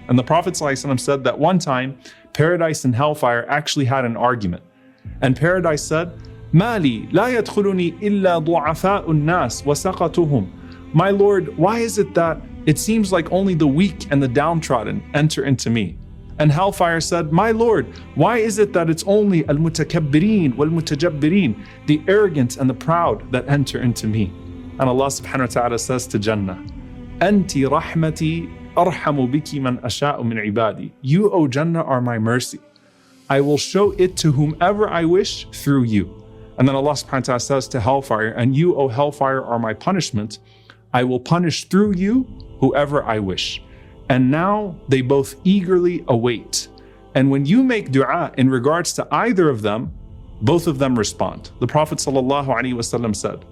And the Prophet ﷺ said that one time, paradise and hellfire actually had an argument. And paradise said, Mali la yadkhuluni illa du'afa'un nas wa saqatuhum. My Lord, why is it that it seems like only the weak and the downtrodden enter into me? And hellfire said, my Lord, why is it that it's only al-mutakabbirin wal-mutajabbirin, the arrogant and the proud that enter into me? And Allah subhanahu wa ta'ala says to Jannah, Anti rahmati arhamu biki man asha'u min ibadi. You, O Jannah, are my mercy. I will show it to whomever I wish through you. And then Allah subhanahu wa ta'ala says to hellfire, and you, O hellfire, are my punishment. I will punish through you whoever I wish. And now they both eagerly await. And when you make dua in regards to either of them, both of them respond. The Prophet ﷺ said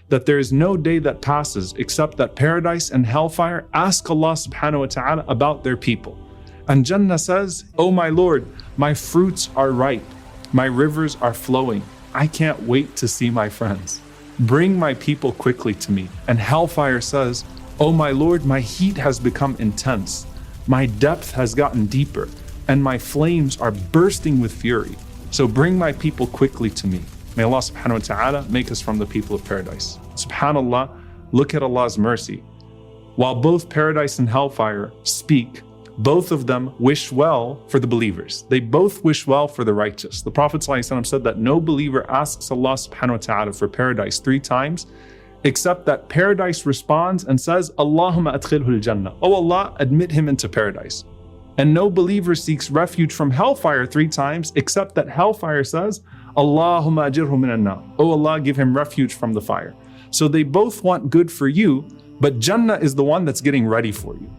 that there is no day that passes except that paradise and hellfire ask Allah subhanahu wa ta'ala about their people. And Jannah says, oh my Lord, my fruits are ripe, my rivers are flowing. I can't wait to see my friends. Bring my people quickly to me. And hellfire says, oh my Lord, my heat has become intense, my depth has gotten deeper, and my flames are bursting with fury. So bring my people quickly to me. May Allah subhanahu wa ta'ala make us from the people of paradise. SubhanAllah, look at Allah's mercy. While both paradise and hellfire speak, both of them wish well for the believers. They both wish well for the righteous. The Prophet ﷺ said that no believer asks Allah subhanahu wa ta'ala for paradise 3 times, except that paradise responds and says, Allahumma adkhilhu al-jannah. Oh Allah, admit him into paradise. And no believer seeks refuge from hellfire 3 times, except that hellfire says, Allahumma ajirhu minan nar. Oh Allah, give him refuge from the fire. So they both want good for you, but Jannah is the one that's getting ready for you.